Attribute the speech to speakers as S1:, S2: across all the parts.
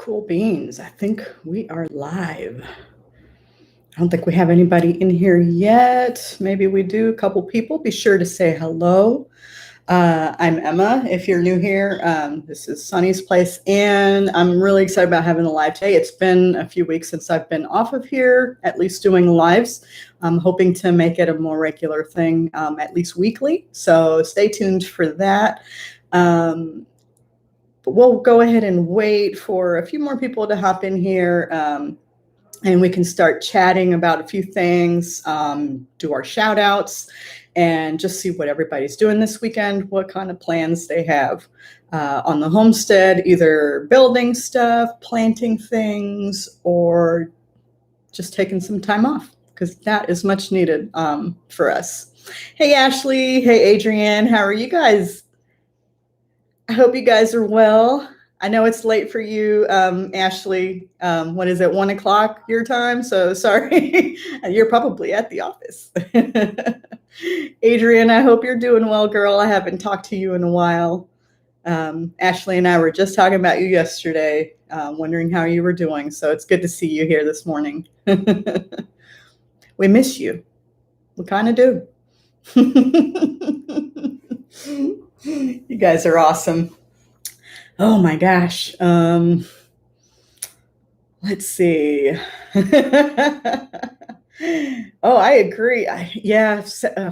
S1: Cool beans. I think we are live. I don't think we have anybody in here yet. Maybe we do. A couple people. Be sure to say hello. I'm Emma. If you're new here, this is Sunny's place, and I'm really excited about having a live today. It's been a few weeks since I've been off of here, at least doing lives. I'm hoping to make it a more regular thing, at least weekly. So stay tuned for that. But we'll go ahead and wait for a few more people to hop in here, and we can start chatting about a few things, do our shout outs, and just see what everybody's doing this weekend, what kind of plans they have on the homestead, either building stuff, planting things, or just taking some time off, because that is much needed for us. Hey, Ashley. Hey, Adrienne. How are you guys? I hope you guys are well. I know it's late for you, Ashley. What is it, 1 o'clock your time? So sorry, you're probably at the office. Adrienne, I hope you're doing well, girl. I haven't talked to you in a while. Ashley and I were just talking about you yesterday, wondering how you were doing. So it's good to see you here this morning. We miss you. We kind of do. You guys are awesome. Oh my gosh. Let's see. Oh, I agree.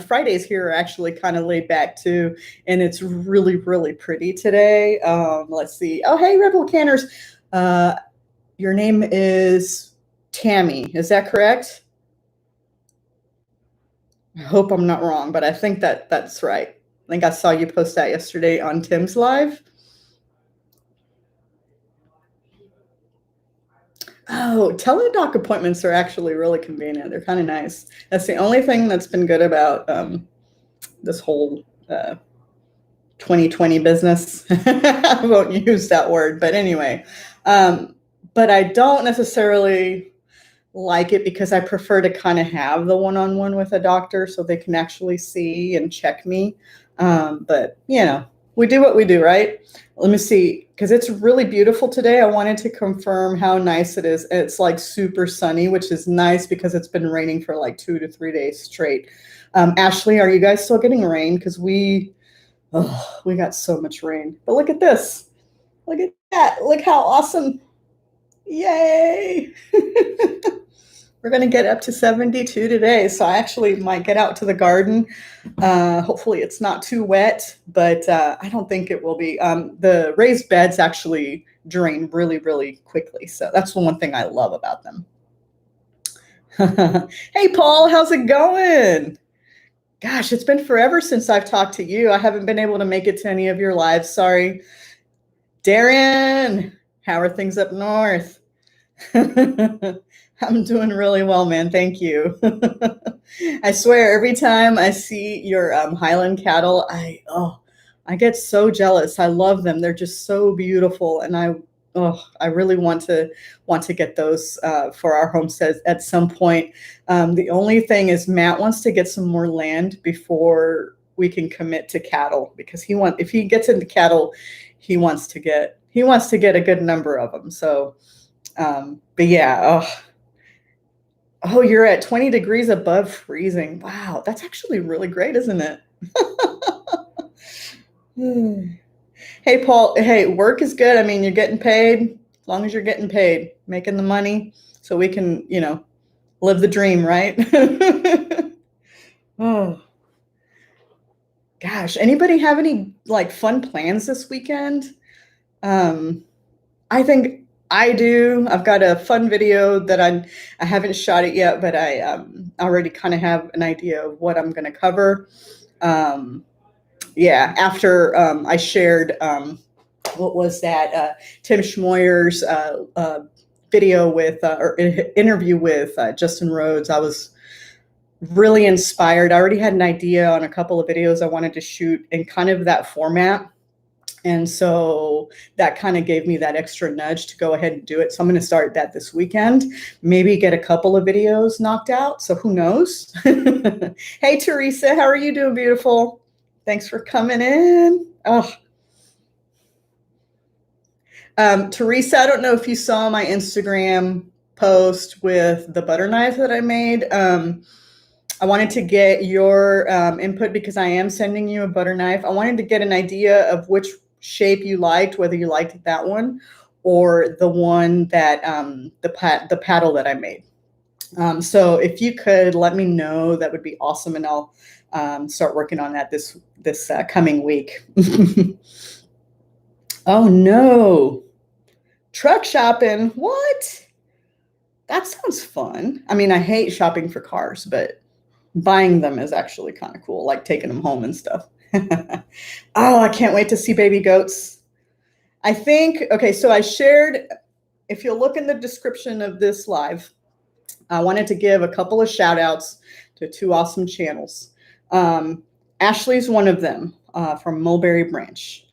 S1: Fridays here are actually kind of laid back too, and it's really, really pretty today. Let's see. Oh, hey, Rebel Canners. Your name is Tammy. Is that correct? I hope I'm not wrong, but I think that's right. I think I saw you post that yesterday on Tim's Live. Oh, teledoc appointments are actually really convenient. They're kind of nice. That's the only thing that's been good about this whole 2020 business. I won't use that word, but anyway. But I don't necessarily like it because I prefer to kind of have the one-on-one with a doctor so they can actually see and check me. But, we do what we do, right? Let me see, because it's really beautiful today. I wanted to confirm how nice it is. It's like super sunny, which is nice because it's been raining for like 2 to 3 days straight. Ashley, are you guys still getting rain? Because we got so much rain. But look at this. Look at that. Look how awesome. Yay. We're going to get up to 72 today, so I actually might get out to the garden. Hopefully it's not too wet, but I don't think it will be. The raised beds actually drain really, really quickly, so that's the one thing I love about them. Hey, Paul, how's it going? Gosh, it's been forever since I've talked to you. I haven't been able to make it to any of your lives. Sorry. Darren, how are things up north? I'm doing really well, man. Thank you. I swear, every time I see your Highland cattle, I get so jealous. I love them. They're just so beautiful, and I really want to get those for our homestead at some point. The only thing is Matt wants to get some more land before we can commit to cattle, because if he gets into cattle, he wants to get a good number of them. So, but yeah. Oh, you're at 20 degrees above freezing. Wow, that's actually really great, isn't it? Hey, Paul. Hey, work is good. I mean, you're getting paid. As long as you're getting paid, making the money, so we can, live the dream, right? Oh, gosh. Anybody have any fun plans this weekend? I think I do. I've got a fun video that I haven't shot it yet, but I already kind of have an idea of what I'm going to cover. After I shared, what was that? Tim Schmoyer's video or interview with Justin Rhodes. I was really inspired. I already had an idea on a couple of videos I wanted to shoot in kind of that format. And so that kind of gave me that extra nudge to go ahead and do it. So I'm going to start that this weekend, maybe get a couple of videos knocked out. So who knows? Hey, Teresa, how are you doing, beautiful? Thanks for coming in. Oh, Teresa, I don't know if you saw my Instagram post with the butter knife that I made. I wanted to get your input because I am sending you a butter knife. I wanted to get an idea of which shape you liked, whether you liked that one or the one that the paddle that I made. So if you could let me know, that would be awesome, and I'll start working on that this coming week. Oh no, truck shopping! What? That sounds fun. I mean, I hate shopping for cars, but buying them is actually kind of cool, like taking them home and stuff. Oh, I can't wait to see baby goats. I think, okay, so I shared, if you'll look in the description of this live, I wanted to give a couple of shout outs to two awesome channels. Ashley's one of them from Mulberry Branch.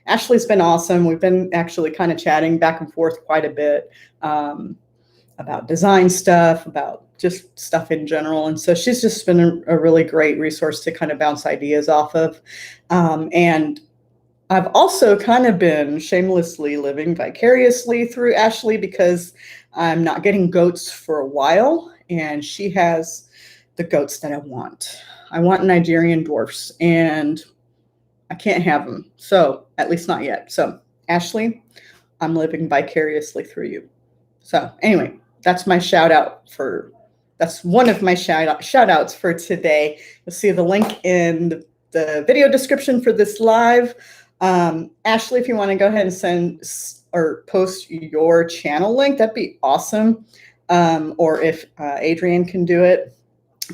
S1: Ashley's been awesome. We've been actually kind of chatting back and forth quite a bit about design stuff, about just stuff in general. And so she's just been a really great resource to kind of bounce ideas off of. And I've also kind of been shamelessly living vicariously through Ashley because I'm not getting goats for a while, and she has the goats that I want. I want Nigerian dwarfs, and I can't have them. So at least not yet. So Ashley, I'm living vicariously through you. So anyway, that's my shout out that's one of my shout outs for today. You'll see the link in the video description for this live. Ashley, if you want to go ahead and send or post your channel link, that'd be awesome. Or if Adrienne can do it,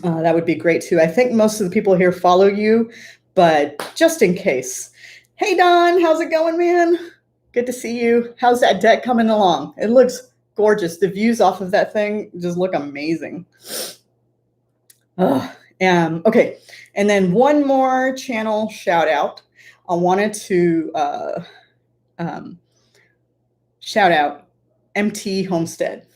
S1: that would be great too. I think most of the people here follow you, but just in case. Hey Don, how's it going, man? Good to see you. How's that deck coming along? It looks gorgeous. The views off of that thing just look amazing. Okay, and then one more channel shout out. I wanted to shout out MT Homestead.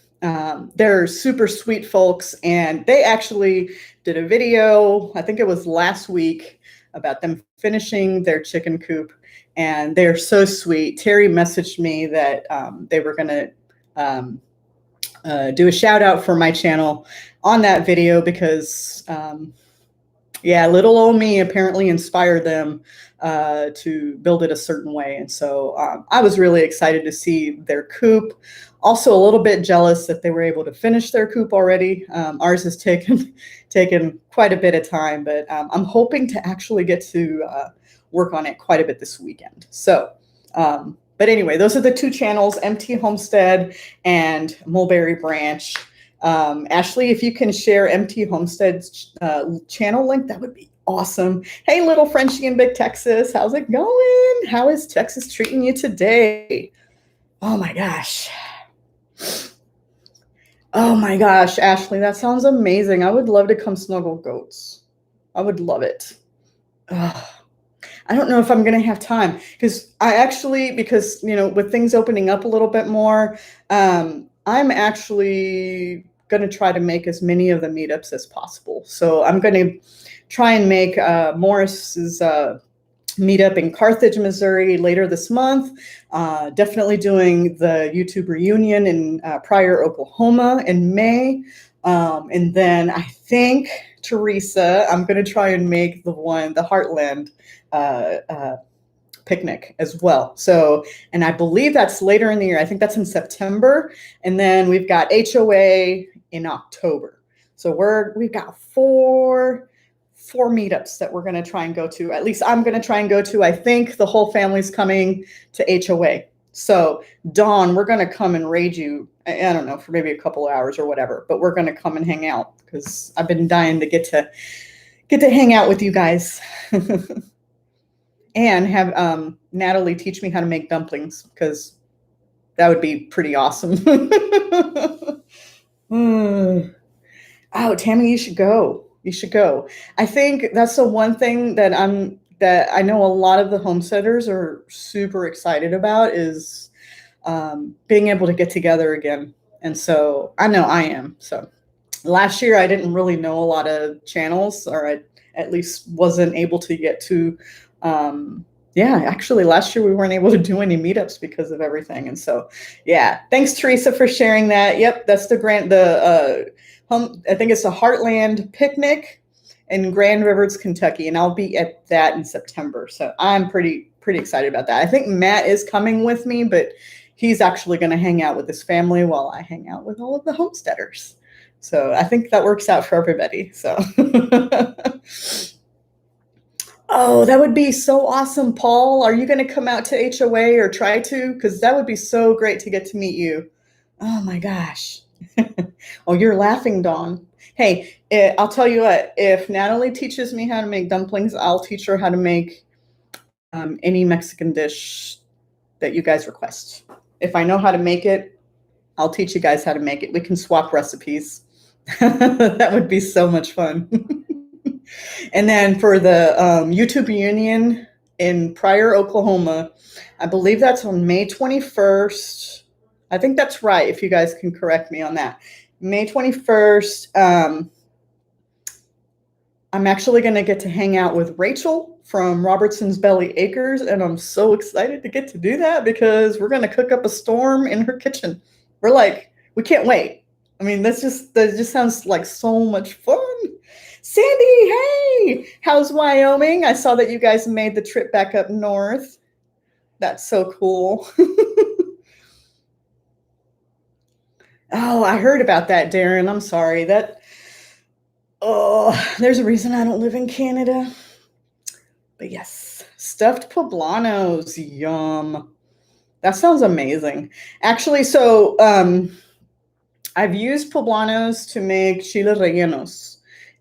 S1: They're super sweet folks, and they actually did a video, I think it was last week, about them finishing their chicken coop, and they're so sweet. Terry messaged me that they were going to do a shout out for my channel on that video because yeah, little old me apparently inspired them to build it a certain way. And so I was really excited to see their coop. Also a little bit jealous that they were able to finish their coop already. Ours has taken quite a bit of time, but I'm hoping to actually get to work on it quite a bit this weekend. So, but anyway, those are the two channels, MT Homestead and Mulberry Branch. Ashley, if you can share MT Homestead's channel link, that would be awesome. Hey, little Frenchie in Big Texas, how's it going? How is Texas treating you today? Oh my gosh. Oh my gosh, Ashley, that sounds amazing. I would love to come snuggle goats. I would love it. Ugh. I don't know if I'm going to have time because with things opening up a little bit more, I'm actually going to try to make as many of the meetups as possible. So I'm going to try and make Morris's meetup in Carthage, Missouri later this month. Definitely doing the YouTube reunion in Pryor, Oklahoma in May. And then I think, Teresa, I'm going to try and make the Heartland picnic as well. So, and I believe that's later in the year. I think that's in September. And then we've got HOA in October. So we've got four meetups that we're going to try and go to. At least I'm going to try and go to. I think the whole family's coming to HOA. So Dawn, we're going to come and raid you. I don't know, for maybe a couple of hours or whatever, but we're going to come and hang out because I've been dying to get to hang out with you guys. And have Natalie teach me how to make dumplings because that would be pretty awesome. Oh, Tammy, you should go. You should go. I think that's the one thing that I know a lot of the homesteaders are super excited about is being able to get together again. And so I know I am. So last year I didn't really know a lot of channels, or I at least wasn't able to get to Yeah, actually, last year we weren't able to do any meetups because of everything, and so, yeah. Thanks, Teresa, for sharing that. Yep, that's I think it's the Heartland Picnic in Grand Rivers, Kentucky, and I'll be at that in September. So I'm pretty excited about that. I think Matt is coming with me, but he's actually going to hang out with his family while I hang out with all of the homesteaders. So I think that works out for everybody. So. Oh, that would be so awesome, Paul. Are you going to come out to HOA or try to? Because that would be so great to get to meet you. Oh my gosh. Oh, you're laughing, Dawn. Hey, I'll tell you what, if Natalie teaches me how to make dumplings, I'll teach her how to make any Mexican dish that you guys request. If I know how to make it, I'll teach you guys how to make it. We can swap recipes. That would be so much fun. And then for the YouTube reunion in Pryor, Oklahoma, I believe that's on May 21st. I think that's right, if you guys can correct me on that. May 21st, I'm actually going to get to hang out with Rachel from Robertson's Belly Acres, and I'm so excited to get to do that because we're going to cook up a storm in her kitchen. We can't wait. I mean, that just sounds like so much fun. Sandy, hey, how's Wyoming? I saw that you guys made the trip back up north. That's so cool. Oh, I heard about that, Darren. I'm sorry. There's a reason I don't live in Canada. But yes, stuffed poblanos, yum. That sounds amazing. Actually, so I've used poblanos to make chile rellenos.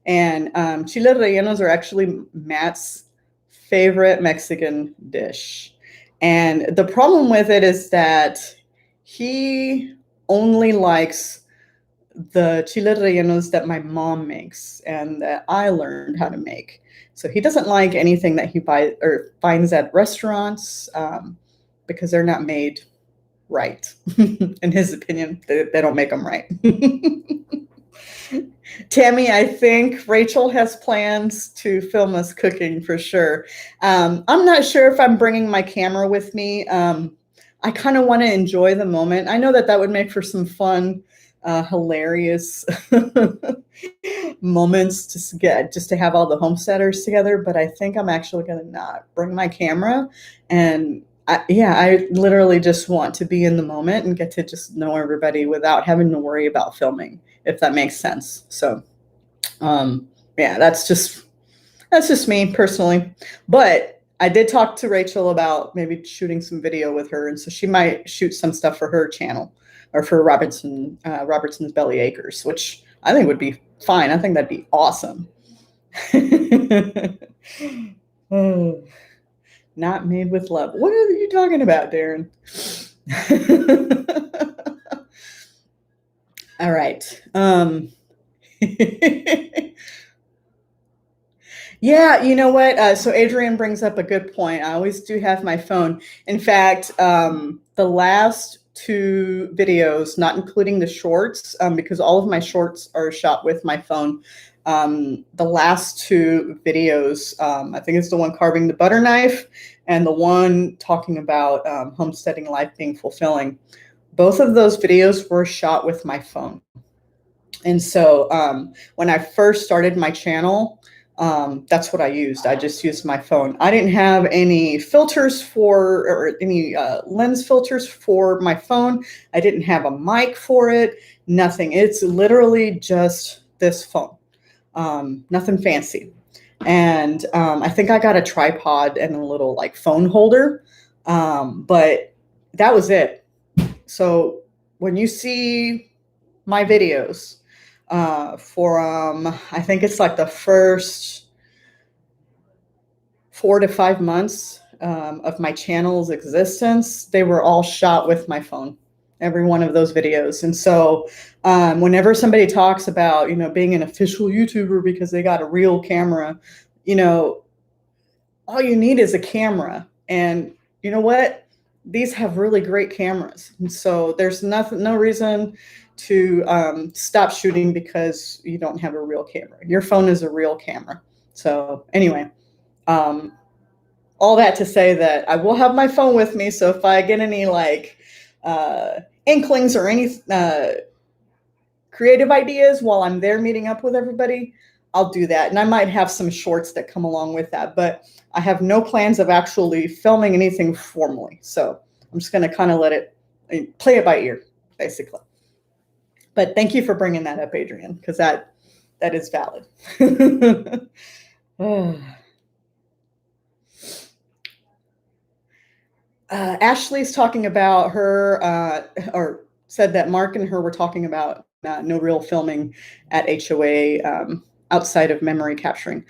S1: And chile rellenos are actually Matt's favorite Mexican dish. And the problem with it is that he only likes the chile rellenos that my mom makes and that I learned how to make. So he doesn't like anything that he buys or finds at restaurants because they're not made right. In his opinion, they don't make them right. Tammy, I think Rachel has plans to film us cooking for sure. I'm not sure if I'm bringing my camera with me. I kind of want to enjoy the moment. I know that would make for some fun, hilarious moments just to have all the homesteaders together. But I think I'm actually going to not bring my camera. And I literally just want to be in the moment and get to just know everybody without having to worry about filming, if that makes sense. So, yeah, that's just me personally. But I did talk to Rachel about maybe shooting some video with her, and so she might shoot some stuff for her channel or for Robertson's Belly Acres, which I think would be fine. I think that'd be awesome. Oh, not made with love. What are you talking about, Darren? All right. Yeah, you know what? So Adrian brings up a good point. I always do have my phone. In fact, the last two videos, not including the shorts, because all of my shorts are shot with my phone. The last two videos, I think it's the one carving the butter knife and the one talking about homesteading life being fulfilling. Both of those videos were shot with my phone. And so when I first started my channel, that's what I used. I just used my phone. I didn't have any filters or any lens filters for my phone. I didn't have a mic for it, nothing. It's literally just this phone, nothing fancy. And I think I got a tripod and a little like phone holder, but that was it. So when you see my videos, I think it's like the first 4 to 5 months of my channel's existence, they were all shot with my phone, every one of those videos. And so whenever somebody talks about, being an official YouTuber because they got a real camera, all you need is a camera. And you know what? These have really great cameras. And so there's no reason to stop shooting because you don't have a real camera. Your phone is a real camera. So anyway, all that to say that I will have my phone with me. So if I get any like inklings or any creative ideas while I'm there meeting up with everybody, I'll do that. And I might have some shorts that come along with that, but I have no plans of actually filming anything formally. So I'm just going to kind of let it play it by ear, basically. But thank you for bringing that up, Adrian, because that is valid. Ashley's talking about her, or said that Mark and her were talking about no real filming at HOA outside of memory capturing.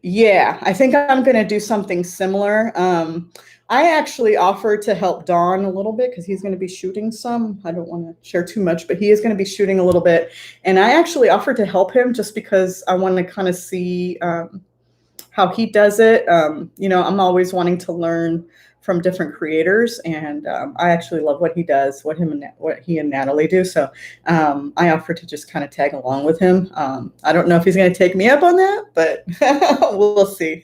S1: Yeah, I think I'm going to do something similar. I actually offered to help Don a little bit because he's going to be shooting some. I don't want to share too much, but he is going to be shooting a little bit. And I actually offered to help him just because I want to kind of see how he does it. You know, I'm always wanting to learn from different creators, and I actually love what he does, what he and Natalie do. So I offered to just kind of tag along with him. I don't know if he's going to take me up on that, but we'll see.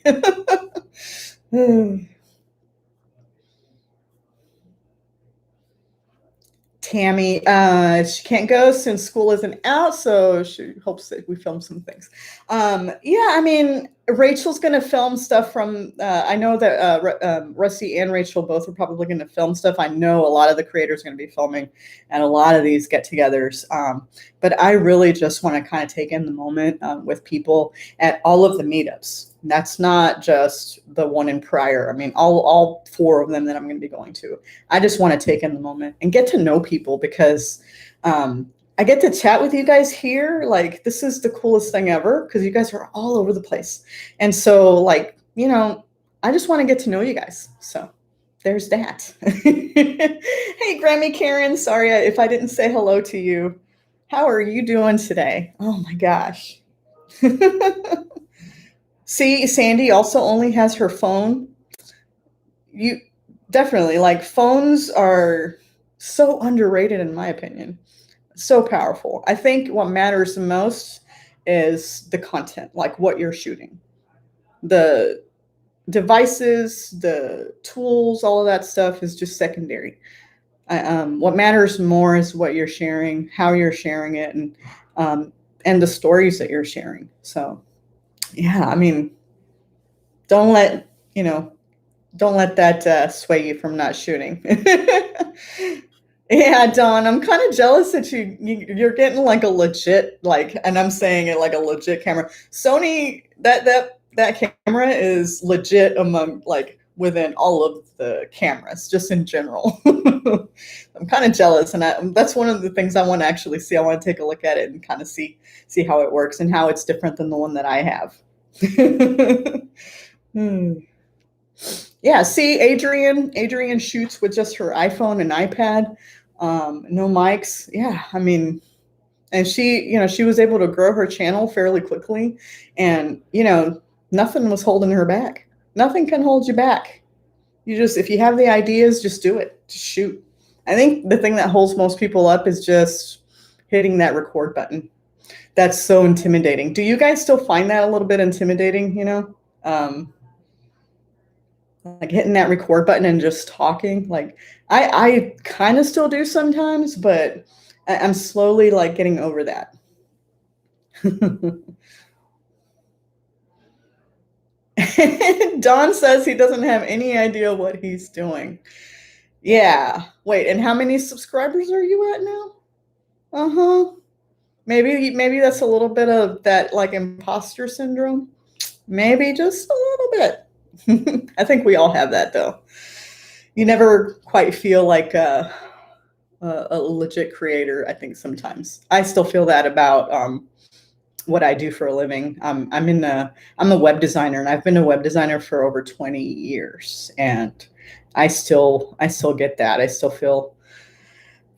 S1: Tammy, she can't go since school isn't out, so she hopes that we film some things. Yeah, I mean, Rachel's going to film stuff from, I know that Rusty and Rachel both are probably going to film stuff. I know a lot of the creators are going to be filming at a lot of these get-togethers, but I really just want to kind of take in the moment with people at all of the meetups. That's not just the one in Pryor. I mean, all 4 of them that I'm going to be going to. I just want to take in the moment and get to know people because I get to chat with you guys here. Like, this is the coolest thing ever because you guys are all over the place. And so, like, you know, I just want to get to know you guys. So there's that. Hey, Grammy Karen, sorry if I didn't say hello to you. How are you doing today? Oh, my gosh. See, Sandy also only has her phone. You definitely, like, phones are so underrated in my opinion. So powerful. I think what matters the most is the content, like what you're shooting. The devices, the tools, all of that stuff is just secondary. What matters more is what you're sharing, how you're sharing it, and the stories that you're sharing. So, yeah, I mean, don't let that sway you from not shooting. Yeah, Dawn, I'm kind of jealous that you're getting like a legit, like, and I'm saying it like a legit camera. Sony, that camera is legit among, like, within all of the cameras, just in general. I'm kind of jealous, and that's one of the things I want to actually see. I want to take a look at it and kind of see how it works and how it's different than the one that I have. Yeah, see, Adrian shoots with just her iPhone and iPad, no mics. Yeah, I mean, and she was able to grow her channel fairly quickly, and nothing was holding her back. Nothing can hold you back. If you have the ideas, just do it. Just shoot. I think the thing that holds most people up is just hitting that record button. That's so intimidating. Do you guys still find that a little bit intimidating? Like hitting that record button and just talking. Like I kind of still do sometimes, but I'm slowly like getting over that. Don says he doesn't have any idea what he's doing. Yeah. Wait, and how many subscribers are you at now? Uh-huh. Maybe that's a little bit of that, like, imposter syndrome. Maybe just a little bit. I think we all have that, though. You never quite feel like a legit creator, I think, sometimes. I still feel that about what I do for a living. I'm a web designer, and I've been a web designer for over 20 years, and I still get that. I still feel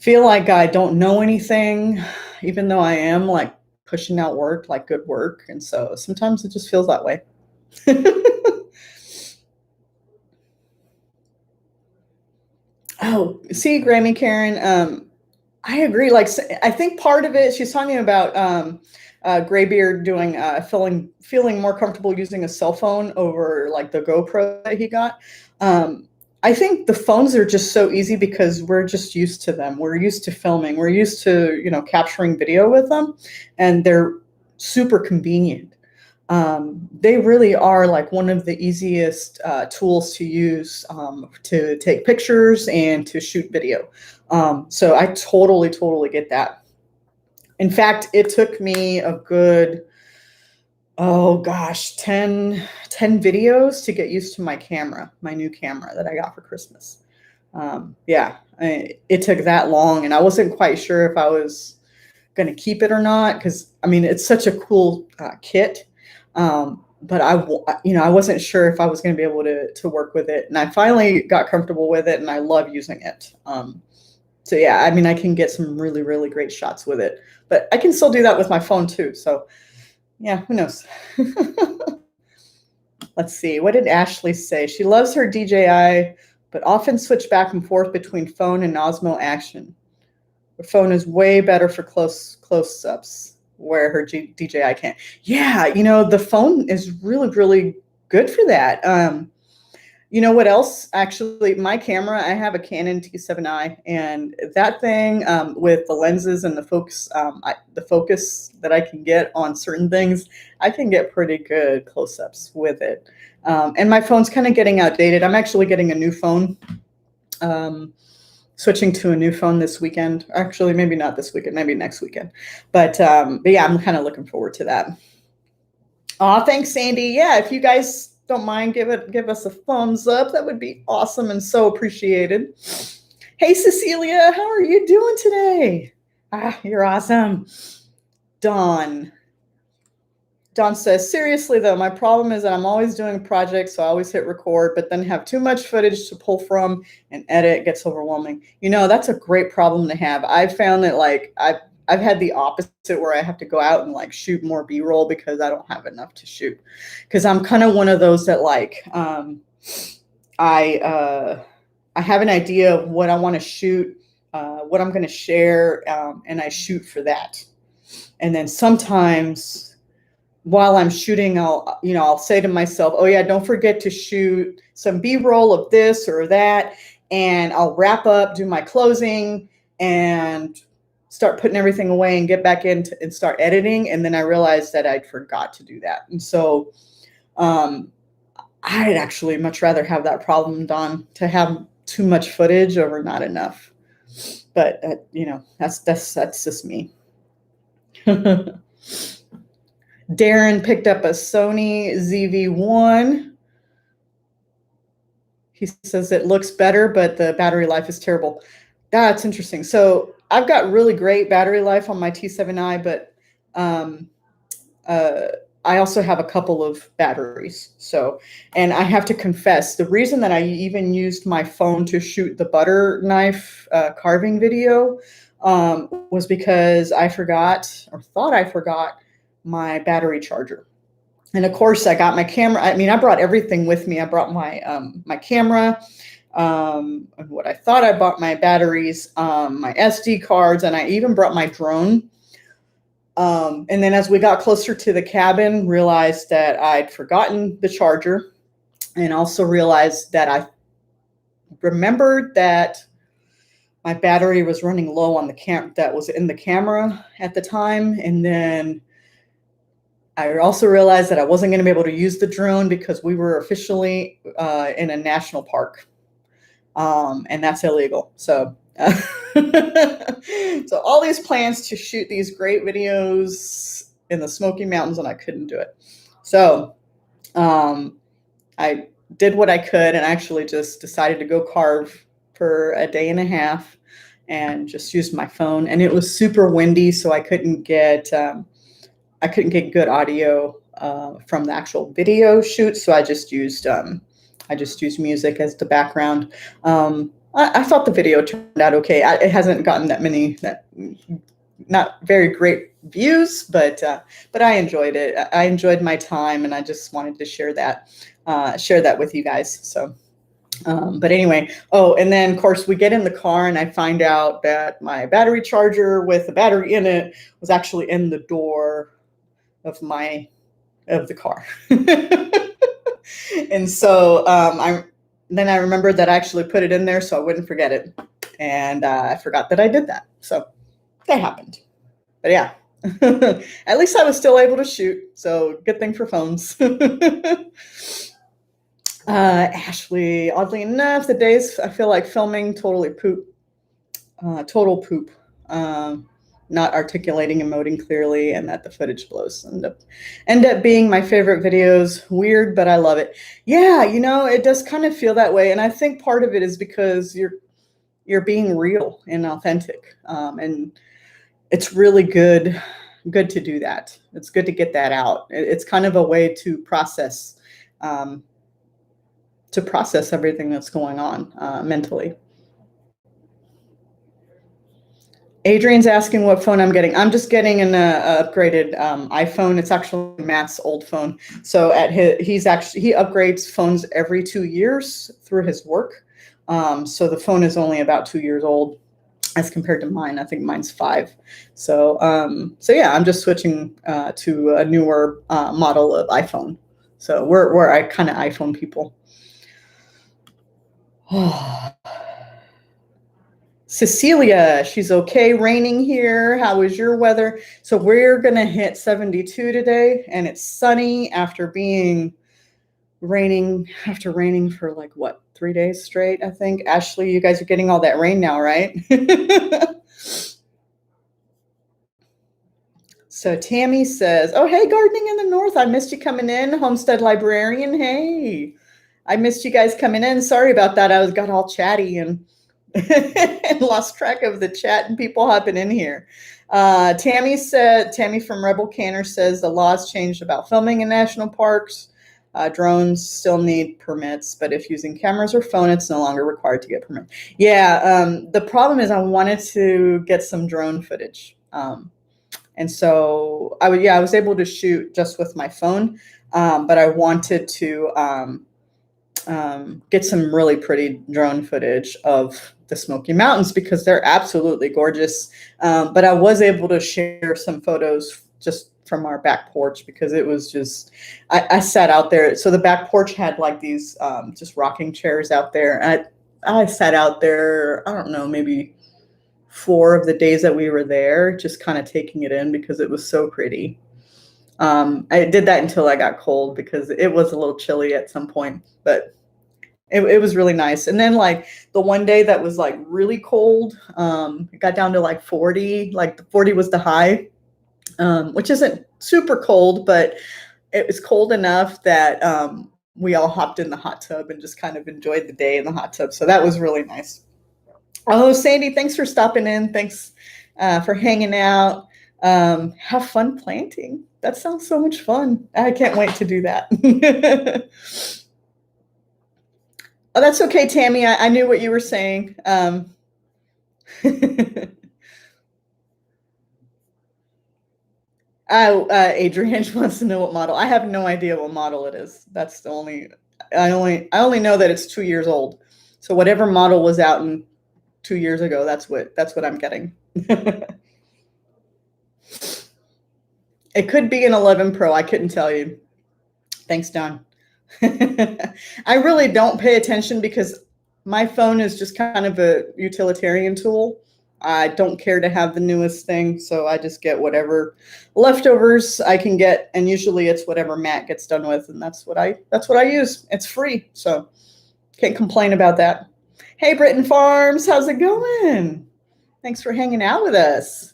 S1: like I don't know anything, even though I am, like, pushing out work, like good work. And so sometimes it just feels that way. Oh, see, Grammy Karen, I agree. Like, I think part of it, she's talking about Graybeard doing feeling more comfortable using a cell phone over like the GoPro that he got. I think the phones are just so easy because we're just used to them. We're used to filming. We're used to, capturing video with them, and they're super convenient. They really are like one of the easiest tools to use to take pictures and to shoot video. So I totally get that. In fact, it took me a good, oh gosh, 10 videos to get used to my camera, my new camera that I got for Christmas. Yeah, it took that long, and I wasn't quite sure if I was going to keep it or not, because I mean, it's such a cool kit. But I wasn't sure if I was going to be able to work with it, and I finally got comfortable with it, and I love using it. So yeah, I mean, I can get some really great shots with it, but I can still do that with my phone too. So yeah, who knows? Let's see. What did Ashley say? She loves her DJI, but often switch back and forth between phone and Osmo Action. Her phone is way better for close-ups where her DJI can't. Yeah, the phone is really good for that. You know what else? Actually, my camera, I have a Canon T7i, and that thing with the lenses and the focus that I can get on certain things, I can get pretty good close-ups with it. And my phone's kind of getting outdated. I'm actually getting a new phone, switching to a new phone this weekend. Actually, maybe not this weekend, maybe next weekend. But yeah, I'm kind of looking forward to that. Aw, thanks, Sandy. Yeah, if you guys don't mind, give us a thumbs up. That would be awesome and so appreciated. Hey, Cecilia, how are you doing today? You're awesome. Dawn says, seriously though, my problem is that I'm always doing projects, so I always hit record, but then have too much footage to pull from and edit. It gets overwhelming. That's a great problem to have. I've found that like I've had the opposite, where I have to go out and like shoot more B-roll because I don't have enough to shoot. Because I'm kind of one of those that like I have an idea of what I want to shoot, what I'm going to share, and I shoot for that. And then sometimes while I'm shooting, I'll say to myself, oh yeah, don't forget to shoot some B-roll of this or that, and I'll wrap up, do my closing, and start putting everything away and get back in and start editing. And then I realized that I'd forgot to do that. And so I'd actually much rather have that problem, Don, to have too much footage over not enough. But that's just me. Darren picked up a Sony ZV-1. He says it looks better, but the battery life is terrible. That's interesting. So I've got really great battery life on my T7i, but I also have a couple of batteries. So, and I have to confess, the reason that I even used my phone to shoot the butter knife carving video was because I forgot, or thought I forgot, my battery charger. And of course, I got my camera. I mean, I brought everything with me. I brought my my camera, what I thought I bought, my batteries, my SD cards, and I even brought my drone. And then as we got closer to the cabin, realized that I'd forgotten the charger, and also realized that I remembered that my battery was running low on the that was in the camera at the time. And then I also realized that I wasn't going to be able to use the drone because we were officially in a national park. And that's illegal. So, so all these plans to shoot these great videos in the Smoky Mountains, and I couldn't do it. So, I did what I could, and actually just decided to go carve for a day and a half, and just used my phone. And it was super windy, so I couldn't get good audio from the actual video shoot. So I just used music as the background. I thought the video turned out okay. It hasn't gotten not very great views, but I enjoyed it. I enjoyed my time, and I just wanted to share that with you guys. So, but anyway, and then of course we get in the car, and I find out that my battery charger with the battery in it was actually in the door of the car. And so I remembered that I actually put it in there so I wouldn't forget it. And I forgot that I did that. So that happened. But yeah, at least I was still able to shoot. So good thing for phones. Ashley, oddly enough, the days I feel like filming totally poop. Total poop. Not articulating, emoting clearly, and that the footage blows. End up being my favorite videos. Weird, but I love it. Yeah, it does kind of feel that way, and I think part of it is because you're being real and authentic, and it's really good to do that. It's good to get that out. It's kind of a way to process everything that's going on mentally. Adrian's asking what phone I'm getting. I'm just getting an upgraded iPhone. It's actually Matt's old phone. So he upgrades phones every 2 years through his work. So the phone is only about 2 years old as compared to mine. I think mine's 5. So yeah, I'm just switching to a newer model of iPhone. So we're kind of iPhone people. Cecilia, she's okay. Raining here. How is your weather? So we're going to hit 72 today, and it's sunny after raining for like, what, 3 days straight, I think. Ashley, you guys are getting all that rain now, right? So Tammy says, oh, hey, gardening in the north. I missed you coming in. Homestead librarian. Hey, I missed you guys coming in. Sorry about that. I got all chatty and lost track of the chat and people hopping in here. Tammy from Rebel Canner says the laws changed about filming in national parks. Drones still need permits, but if using cameras or phone, it's no longer required to get permit. Yeah, the problem is I wanted to get some drone footage. And so I was able to shoot just with my phone, but I wanted to get some really pretty drone footage of the Smoky Mountains because they're absolutely gorgeous. But I was able to share some photos just from our back porch because it was just, I sat out there. So the back porch had like these just rocking chairs out there. And I sat out there, I don't know, maybe 4 of the days that we were there, just kind of taking it in because it was so pretty. I did that until I got cold because it was a little chilly at some point, but it was really nice. And then like the one day that was like really cold, it got down to like 40, like the 40 was the high, which isn't super cold, but it was cold enough that we all hopped in the hot tub and just kind of enjoyed the day in the hot tub. So that was really nice. Oh, Sandy, thanks for stopping in. Thanks for hanging out. Have fun planting. That sounds so much fun. I can't wait to do that. Oh, that's okay, Tammy. I knew what you were saying. Adrian wants to know what model. I have no idea what model it is. That's the only. I only know that it's 2 years old. So whatever model was out in 2 years ago, that's what I'm getting. It could be an 11 Pro. I couldn't tell you. Thanks, Don. I really don't pay attention because my phone is just kind of a utilitarian tool. I don't care to have the newest thing, so I just get whatever leftovers I can get, and usually it's whatever Matt gets done with, and that's what I use. It's free, so can't complain about that. Hey, Britton Farms, how's it going? Thanks for hanging out with us.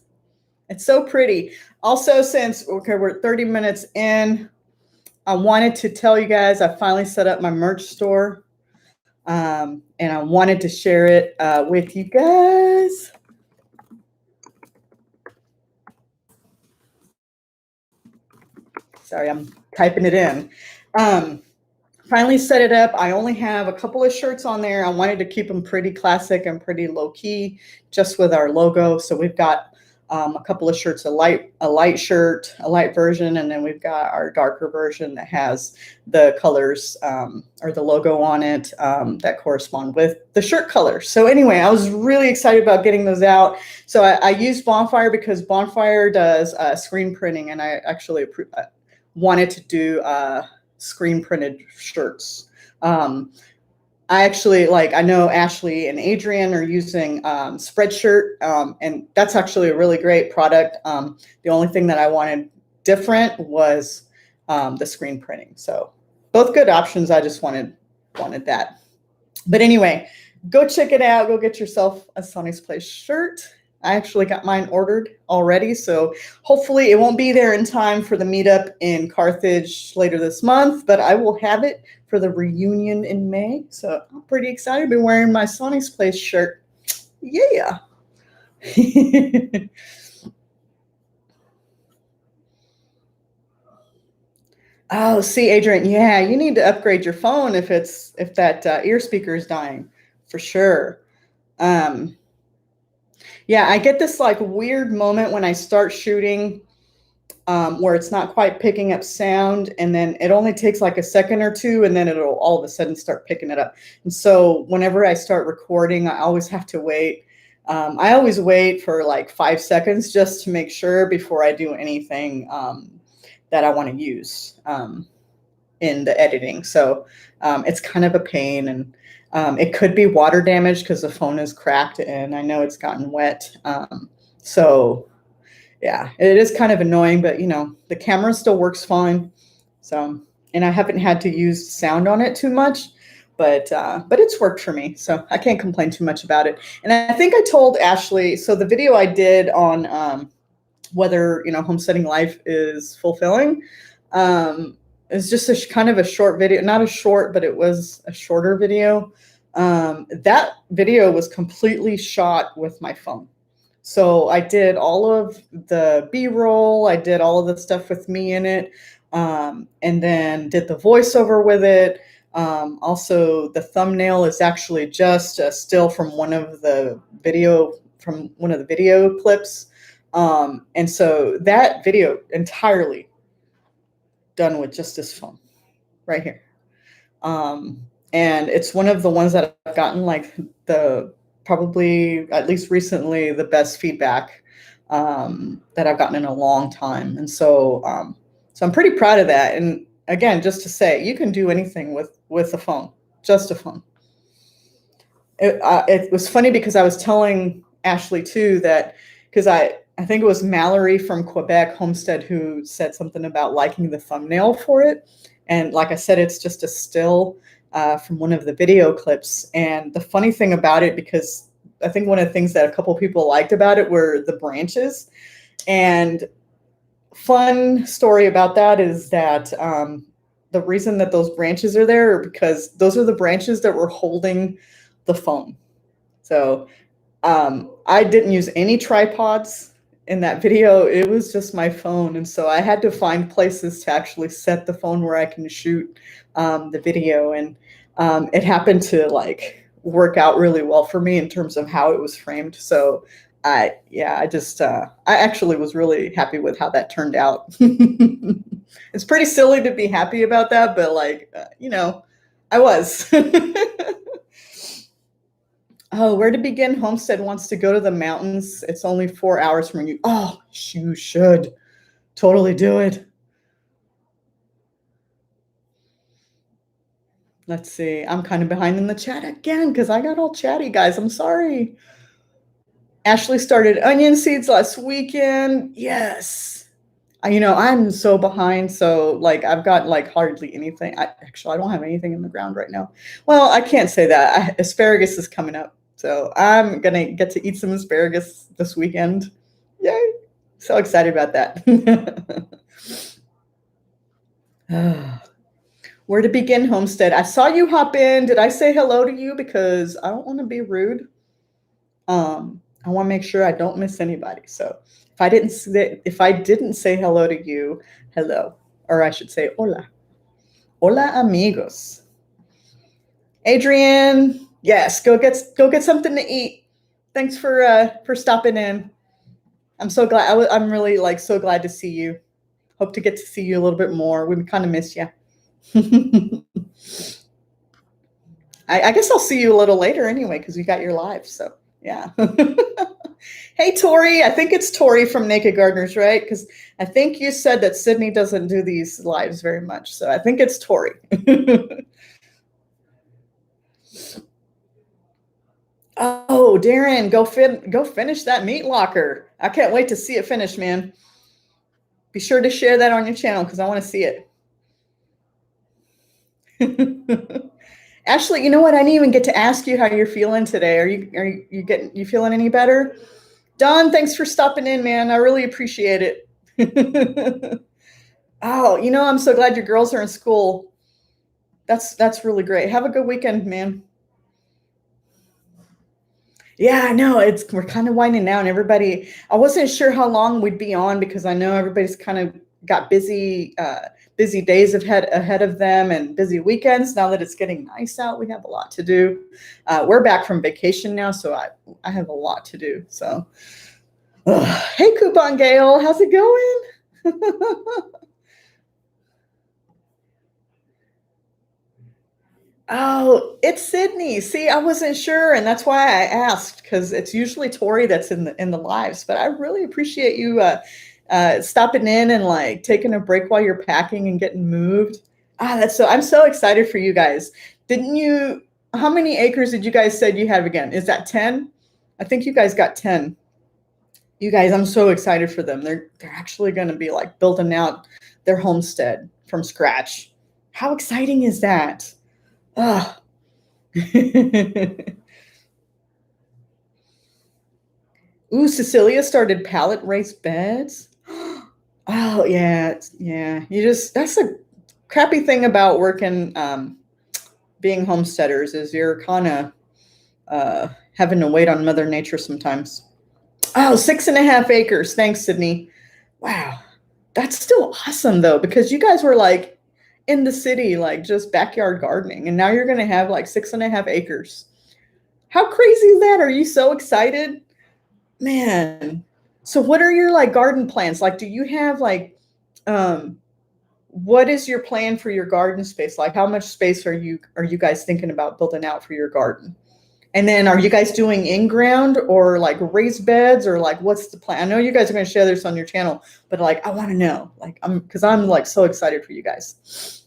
S1: It's so pretty. Also, since we're 30 minutes in, I wanted to tell you guys I finally set up my merch store, and I wanted to share it with you guys. Sorry, I'm typing it in. Finally set it up. I only have a couple of shirts on there. I wanted to keep them pretty classic and pretty low key, just with our logo. So we've got a couple of shirts, a light shirt, a light version, and then we've got our darker version that has the colors or the logo on it that correspond with the shirt colors. So anyway, I was really excited about getting those out. So I used Bonfire because Bonfire does screen printing, and I actually wanted to do screen printed shirts. I actually I know Ashley and Adrian are using Spreadshirt, and that's actually a really great product. The only thing that I wanted different was the screen printing. So both good options. I just wanted that. But anyway, go check it out. Go get yourself a Sonny's Place shirt. I actually got mine ordered already, so hopefully it won't be there in time for the meetup in Carthage later this month, but I will have it for the reunion in May. So I'm pretty excited. I've been wearing my Sonny's Place shirt. Yeah. Oh, see, Adrian, yeah, you need to upgrade your phone if that ear speaker is dying, for sure. Yeah, I get this weird moment when I start shooting where it's not quite picking up sound, and then it only takes a second or two, and then it'll all of a sudden start picking it up. And so whenever I start recording, I always have to wait. I always wait for 5 seconds just to make sure before I do anything that I want to use in the editing. So it's kind of a pain, and it could be water damage because the phone is cracked and I know it's gotten wet. So yeah, it is kind of annoying, but the camera still works fine. So, and I haven't had to use sound on it too much, but it's worked for me. So I can't complain too much about it. And I think I told Ashley, so the video I did on whether, homesteading life is fulfilling, it's just kind of a short video, not a short, but it was a shorter video. That video was completely shot with my phone. So I did all of the B-roll, I did all of the stuff with me in it, and then did the voiceover with it. Also, the thumbnail is actually just a still from one of the video clips. And so that video entirely done with just this phone right here. And it's one of the ones that I've gotten probably, at least recently, the best feedback that I've gotten in a long time. And so I'm pretty proud of that. And again, just to say, you can do anything with a phone, just a phone. It was funny because I was telling Ashley too that, because I think it was Mallory from Quebec, Homestead, who said something about liking the thumbnail for it. And like I said, it's just a still from one of the video clips. And the funny thing about it, because I think one of the things that a couple people liked about it were the branches. And fun story about that is that the reason that those branches are there are because those are the branches that were holding the phone. So I didn't use any tripods in that video. It was just my phone. And so I had to find places to actually set the phone where I can shoot the video. And it happened to work out really well for me in terms of how it was framed. So I actually was really happy with how that turned out. It's pretty silly to be happy about that, but I was. Oh, where to begin? Homestead wants to go to the mountains. It's only 4 hours from you. Oh, you should totally do it. Let's see. I'm kind of behind in the chat again because I got all chatty, guys. I'm sorry. Ashley started onion seeds last weekend. Yes. I'm so behind. So I've got hardly anything. I don't have anything in the ground right now. Well, I can't say that. Asparagus is coming up. So I'm going to get to eat some asparagus this weekend. Yay. So excited about that. Where to begin, Homestead? I saw you hop in. Did I say hello to you? Because I don't want to be rude. I want to make sure I don't miss anybody. So if I didn't say hello to you, hello. Or I should say hola. Hola, amigos. Adrian, yes, go get something to eat. Thanks for stopping in. I'm so glad. I'm really like so glad to see you. Hope to get to see you a little bit more. We kind of miss you. I guess I'll see you a little later anyway because you got your live. So yeah. Hey Tori, I think it's Tori from Naked Gardeners, right? Because I think you said that Sydney doesn't do these lives very much, so I think it's Tori. Oh, Darren, go finish that meat locker. I can't wait to see it finish, man. Be sure to share that on your channel because I want to see it. Ashley, you know what? I didn't even get to ask you how you're feeling today. Are you feeling any better? Don, thanks for stopping in, man. I really appreciate it. Oh, I'm so glad your girls are in school. That's really great. Have a good weekend, man. Yeah, I know. We're kind of winding down. Everybody, I wasn't sure how long we'd be on because I know everybody's kind of got busy days ahead of them and busy weekends. Now that it's getting nice out, we have a lot to do. We're back from vacation now, so I have a lot to do. So, hey, Coupon Gale, how's it going? Oh, it's Sydney. See, I wasn't sure, and that's why I asked because it's usually Tori that's in the lives. But I really appreciate you stopping in and like taking a break while you're packing and getting moved. I'm so excited for you guys. Didn't you? How many acres did you guys said you have again? Is that 10? I think you guys got 10. You guys, I'm so excited for them. They're actually going to be like building out their homestead from scratch. How exciting is that? Oh. Ooh, Cecilia started pallet raised beds. Oh yeah, yeah. That's a crappy thing about working being homesteaders is you're kind of having to wait on Mother Nature sometimes. Oh, 6.5 acres. Thanks, Sydney. Wow. That's still awesome though, because you guys were like in the city, like just backyard gardening, and now you're gonna have like 6.5 acres. How crazy is that? Are you so excited? Man. So what are your like garden plans? Like, do you have like um what is your plan for your garden space? Like how much space are you guys thinking about building out for your garden? And then are you guys doing in ground or like raised beds or like what's the plan? I know you guys are going to share this on your channel, but like I want to know. Like I'm like so excited for you guys.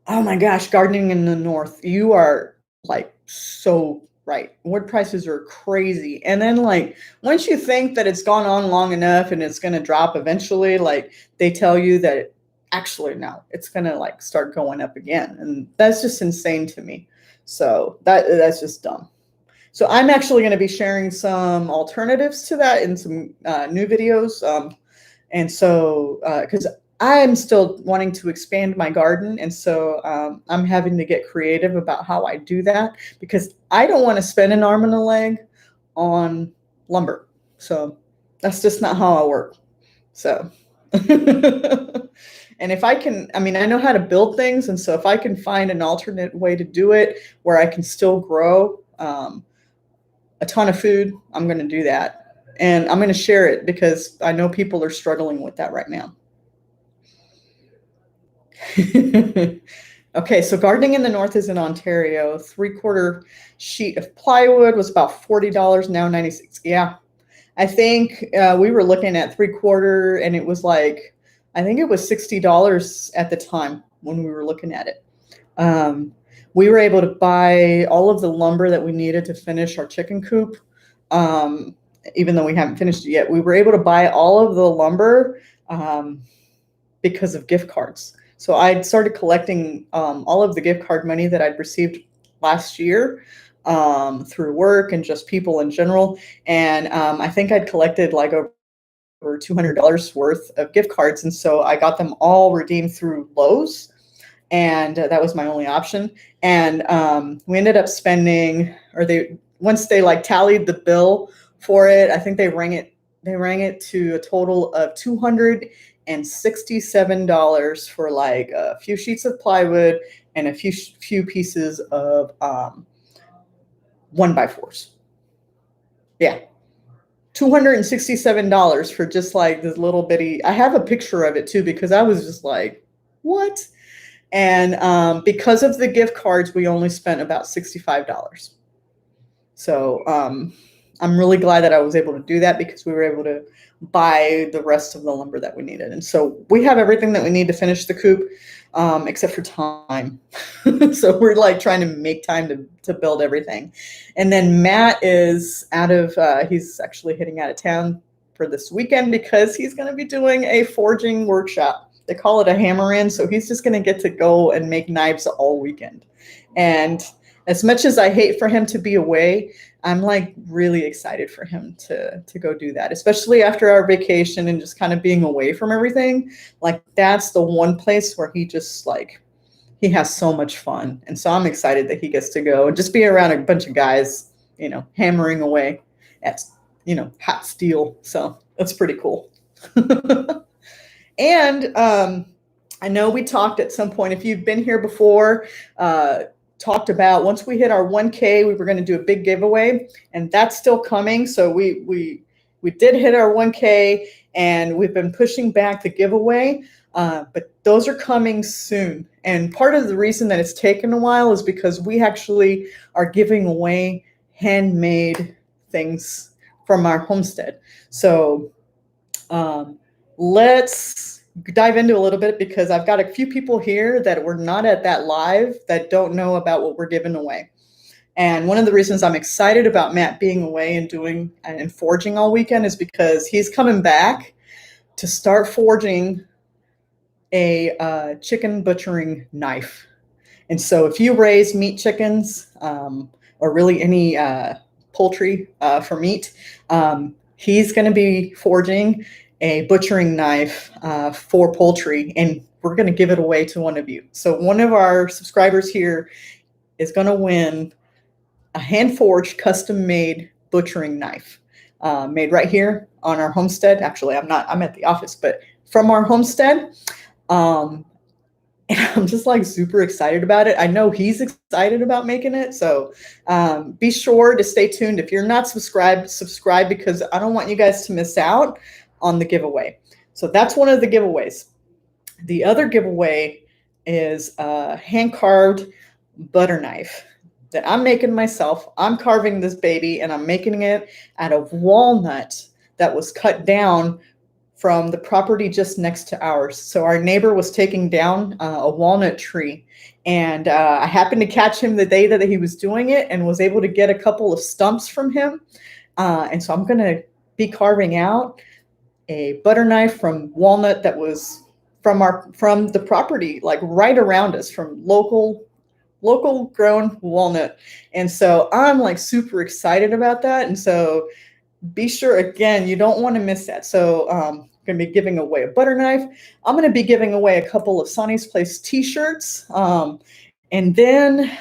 S1: Oh my gosh, gardening in the north. You are like so right. Wood prices are crazy. And then like once you think that it's gone on long enough and it's going to drop eventually, like they tell you that actually no, it's going to like start going up again. And that's just insane to me. So that's just dumb. So I'm actually going to be sharing some alternatives to that in some new videos. And so, because I'm still wanting to expand my garden. And so I'm having to get creative about how I do that because I don't want to spend an arm and a leg on lumber. So that's just not how I work. So, and if I can, I mean, I know how to build things. And so if I can find an alternate way to do it where I can still grow a ton of food, I'm going to do that. And I'm going to share it because I know people are struggling with that right now. Okay, so gardening in the north is in Ontario. 3/4 sheet of plywood was about $40, now 96. Yeah, I think we were looking at 3/4, and it was like, I think it was $60 at the time when we were looking at it. We were able to buy all of the lumber that we needed to finish our chicken coop. Even though we haven't finished it yet, we were able to buy all of the lumber because of gift cards. So I started collecting all of the gift card money that I'd received last year through work and just people in general. And I think I'd collected like over $200 worth of gift cards. And so I got them all redeemed through Lowe's. And that was my only option. And we ended up spending, once they like tallied the bill for it, I think they rang it to a total of $267 for like a few sheets of plywood and a few pieces of 1x4s. Yeah. $267 for just like this little bitty. I have a picture of it too because I was just like, what? And because of the gift cards, we only spent about $65. So I'm really glad that I was able to do that because we were able to buy the rest of the lumber that we needed. And so we have everything that we need to finish the coop, except for time. So we're like trying to make time to build everything. And then Matt is he's actually heading out of town for this weekend because he's going to be doing a forging workshop. They call it a hammer-in. So he's just going to get to go and make knives all weekend. And as much as I hate for him to be away, I'm like really excited for him to go do that, especially after our vacation and just kind of being away from everything. Like that's the one place where he just like, he has so much fun. And so I'm excited that he gets to go and just be around a bunch of guys, you know, hammering away at, you know, hot steel. So that's pretty cool. And I know we talked at some point, if you've been here before, talked about once we hit our 1K, we were going to do a big giveaway, and that's still coming. So we did hit our 1K, and we've been pushing back the giveaway, but those are coming soon. And part of the reason that it's taken a while is because we actually are giving away handmade things from our homestead. So let's dive into a little bit because I've got a few people here that were not at that live that don't know about what we're giving away. And one of the reasons I'm excited about Matt being away and doing and forging all weekend is because he's coming back to start forging a chicken butchering knife. And so if you raise meat chickens or really any poultry for meat, he's going to be forging a butchering knife for poultry, and we're going to give it away to one of you. So one of our subscribers here is going to win a hand-forged, custom-made butchering knife made right here on our homestead. Actually, I'm at the office, but from our homestead. And I'm just like super excited about it. I know he's excited about making it. So be sure to stay tuned. If you're not subscribed, subscribe because I don't want you guys to miss out on the giveaway. So that's one of the giveaways. The other giveaway is a hand-carved butter knife that I'm making myself. I'm carving this baby and I'm making it out of walnut that was cut down from the property just next to ours. So our neighbor was taking down a walnut tree, and I happened to catch him the day that he was doing it and was able to get a couple of stumps from him. And so I'm going to be carving out a butter knife from walnut that was from the property, like right around us, from local grown walnut. And so I'm like super excited about that. And so be sure, again, you don't want to miss that. So I'm going to be giving away a butter knife. I'm going to be giving away a couple of Sonny's Place t-shirts. And then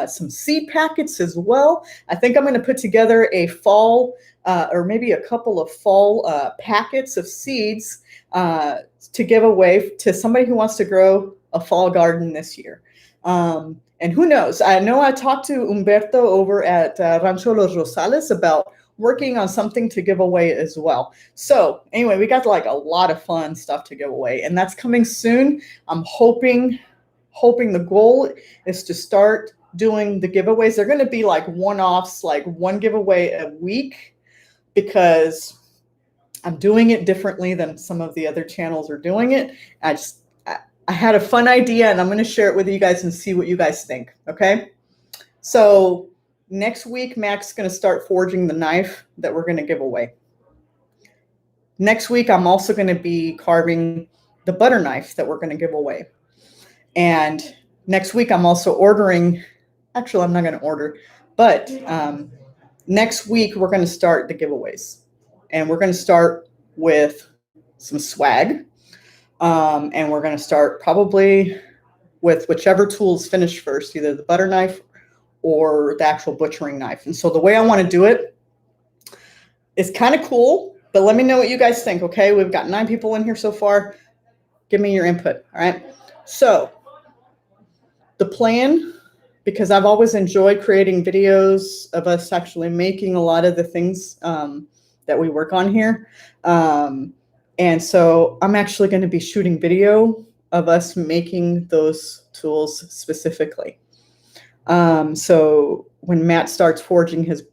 S1: some seed packets as well. I think I'm going to put together a fall or maybe a couple of fall packets of seeds to give away to somebody who wants to grow a fall garden this year. And who knows? I know I talked to Humberto over at Rancho Los Rosales about working on something to give away as well. So anyway, we got like a lot of fun stuff to give away, and that's coming soon. I'm hoping the goal is to start doing the giveaways. They're going to be like one-offs, like one giveaway a week, because I'm doing it differently than some of the other channels are doing it. I had a fun idea, and I'm going to share it with you guys and see what you guys think. Okay. So next week, Mac's going to start forging the knife that we're going to give away. Next week, I'm also going to be carving the butter knife that we're going to give away. And next week, I'm also ordering, actually, I'm not going to order, but next week, we're going to start the giveaways. And we're going to start with some swag. And we're going to start probably with whichever tools finish first, either the butter knife or the actual butchering knife. And so the way I want to do it is kind of cool, but let me know what you guys think, okay? We've got 9 people in here so far. Give me your input, all right? So the plan, because I've always enjoyed creating videos of us actually making a lot of the things that we work on here. And so I'm actually going to be shooting video of us making those tools specifically. So when Matt starts forging his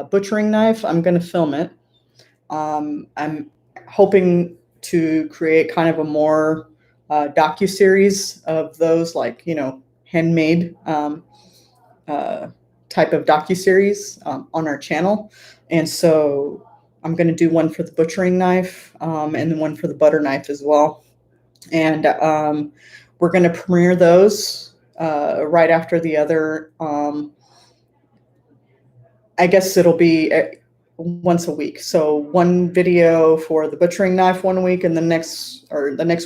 S1: butchering knife, I'm going to film it. I'm hoping to create kind of a more docu-series of those, like, handmade type of docu-series on our channel. And so I'm going to do one for the butchering knife and then one for the butter knife as well. And we're going to premiere those right after the other. I guess it'll be once a week. So one video for the butchering knife one week, and the next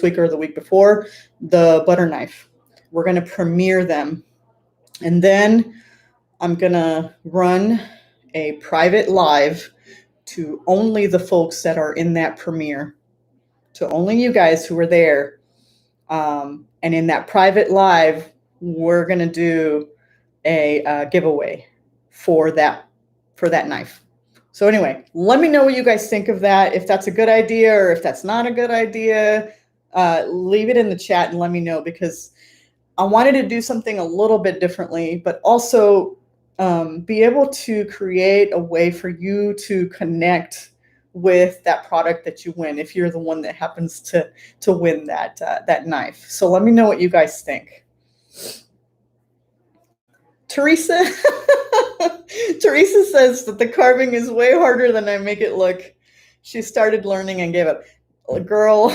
S1: week or the week before, the butter knife. We're going to premiere them. And then I'm going to run a private live to only the folks that are in that premiere, to only you guys who are there. And in that private live, we're going to do a giveaway for that knife. So anyway, let me know what you guys think of that. If that's a good idea or if that's not a good idea, leave it in the chat and let me know, because I wanted to do something a little bit differently, but also be able to create a way for you to connect with that product that you win, if you're the one that happens to win that knife. So let me know what you guys think. Teresa says that the carving is way harder than I make it look. She started learning and gave up. Girl,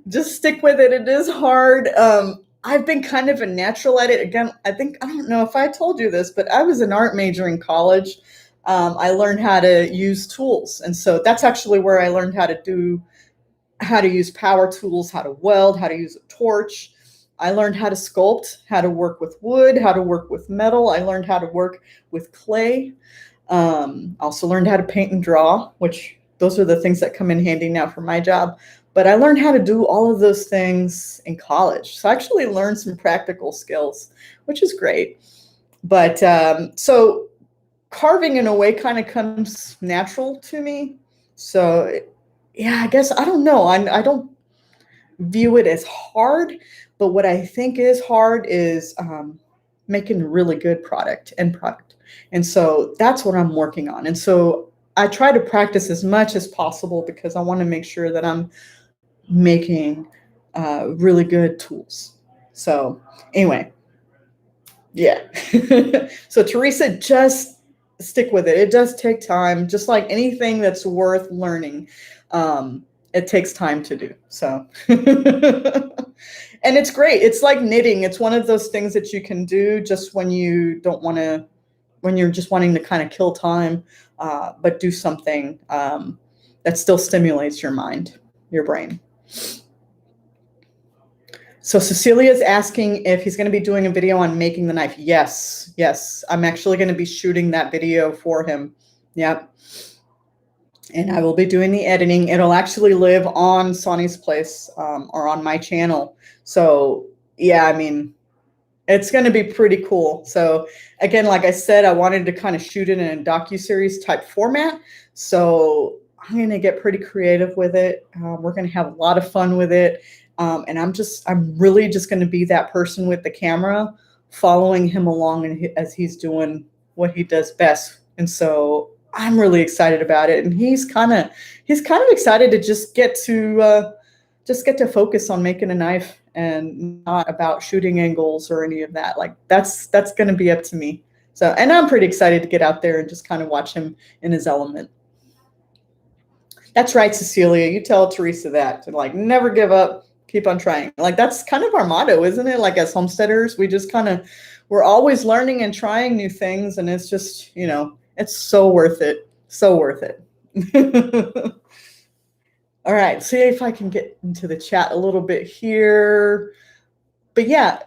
S1: just stick with it. It is hard. I've been kind of a natural at it. Again, I don't know if I told you this, but I was an art major in college. I learned how to use tools. And so that's actually where I learned how to use power tools, how to weld, how to use a torch. I learned how to sculpt, how to work with wood, how to work with metal. I learned how to work with clay. Also learned how to paint and draw, which those are the things that come in handy now for my job. But I learned how to do all of those things in college. So I actually learned some practical skills, which is great. But so carving in a way kind of comes natural to me. So yeah, I guess, I don't know. I don't view it as hard, but what I think is hard is making a really good product. And so that's what I'm working on. And so I try to practice as much as possible because I want to make sure that I'm making really good tools. So anyway, yeah. So Teresa, just stick with it. It does take time, just like anything that's worth learning. It takes time to do. So, and it's great. It's like knitting. It's one of those things that you can do just when you don't want to, when you're just wanting to kind of kill time, but do something that still stimulates your mind, your brain. So Cecilia's asking if he's going to be doing a video on making the knife. Yes, yes. I'm actually going to be shooting that video for him. Yep. And I will be doing the editing. It'll actually live on Sonny's Place or on my channel. So yeah, I mean, it's going to be pretty cool. So again, like I said, I wanted to kind of shoot it in a docuseries type format. So I'm going to get pretty creative with it. We're going to have a lot of fun with it. And I'm really just going to be that person with the camera, following him along as he's doing what he does best. And so I'm really excited about it. And he's kind of excited to just get to focus on making a knife and not about shooting angles or any of that. Like that's going to be up to me. So, and I'm pretty excited to get out there and just kind of watch him in his element. That's right, Cecilia. You tell Teresa that, to like never give up, keep on trying. Like that's kind of our motto, isn't it? Like as homesteaders, we're always learning and trying new things. And it's just, it's so worth it. So worth it. All right, see if I can get into the chat a little bit here. But yeah,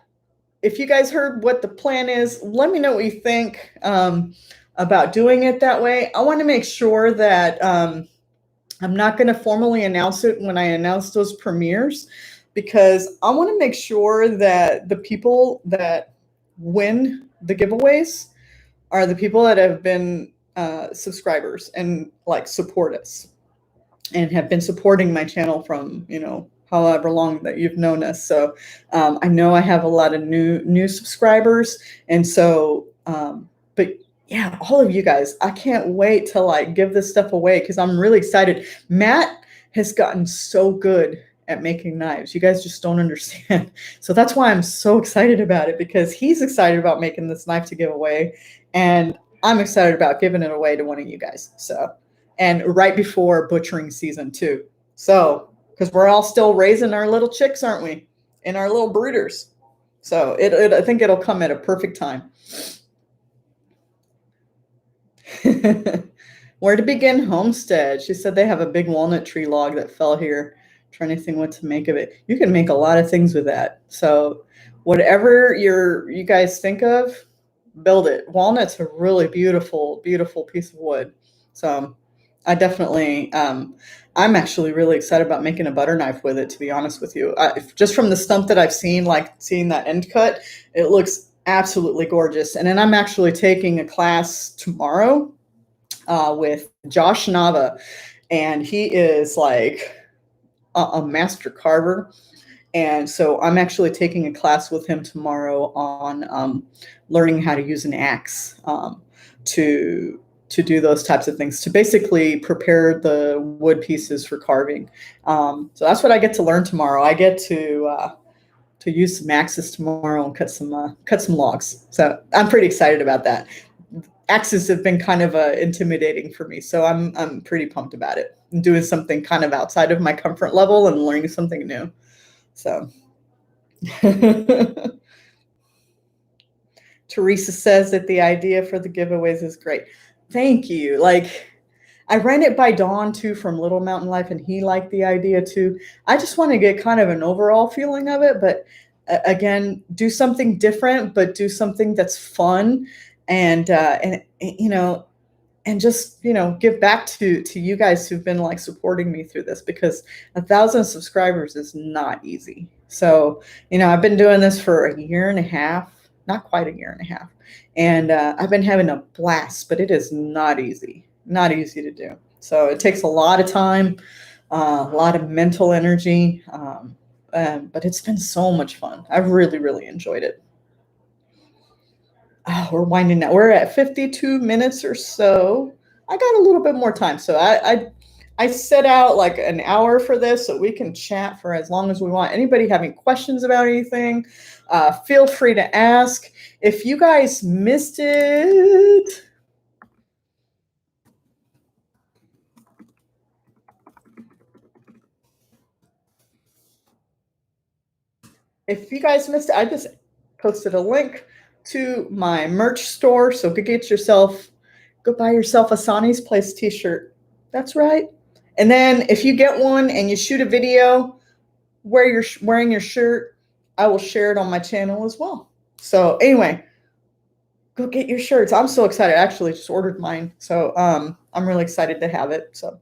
S1: if you guys heard what the plan is, let me know what you think about doing it that way. I want to make sure that I'm not going to formally announce it when I announce those premieres, because I want to make sure that the people that win the giveaways are the people that have been subscribers and like support us and have been supporting my channel from, however long that you've known us. So I know I have a lot of new subscribers. And so, but yeah, all of you guys, I can't wait to like give this stuff away because I'm really excited. Matt has gotten so good at making knives. You guys just don't understand. So that's why I'm so excited about it, because he's excited about making this knife to give away. And I'm excited about giving it away to one of you guys. So, and right before butchering season too. So, because we're all still raising our little chicks, aren't we? And our little brooders. So I think it'll come at a perfect time. Where to begin Homestead? She said they have a big walnut tree log that fell here. Trying to think what to make of it. You can make a lot of things with that. So whatever you guys think of, build it. Walnut's a really beautiful, beautiful piece of wood. So I definitely, I'm actually really excited about making a butter knife with it, to be honest with you. Just from the stump that I've seen, like seeing that end cut, it looks absolutely gorgeous. And then I'm actually taking a class tomorrow with Josh Nava, and he is like a master carver. And so I'm actually taking a class with him tomorrow on learning how to use an axe to do those types of things, to basically prepare the wood pieces for carving. So that's what I get to learn tomorrow. I get to use some axes tomorrow and cut some logs. So I'm pretty excited about that. Axes have been kind of intimidating for me, so I'm pretty pumped about it. I'm doing something kind of outside of my comfort level and learning something new. So Teresa says that the idea for the giveaways is great. Thank you. Like, I ran it by Dawn too from Little Mountain Life, and he liked the idea too. I just want to get kind of an overall feeling of it, but again, do something different, but do something that's fun, and just give back to you guys who've been like supporting me through this, because 1,000 subscribers is not easy. So I've been doing this for a year and a half, not quite a year and a half, and I've been having a blast, but it is not easy to do. So it takes a lot of time, a lot of mental energy, but it's been so much fun. I've really, really enjoyed it. Oh, we're winding down. We're at 52 minutes or so. I got a little bit more time. So I set out like an hour for this so we can chat for as long as we want. Anybody having questions about anything, feel free to ask. If you guys missed it, I just posted a link to my merch store. So go buy yourself a Sonny's Place t-shirt. That's right. And then if you get one and you shoot a video where you're wearing your shirt, I will share it on my channel as well. So anyway, go get your shirts. I'm so excited. I actually just ordered mine. So I'm really excited to have it. So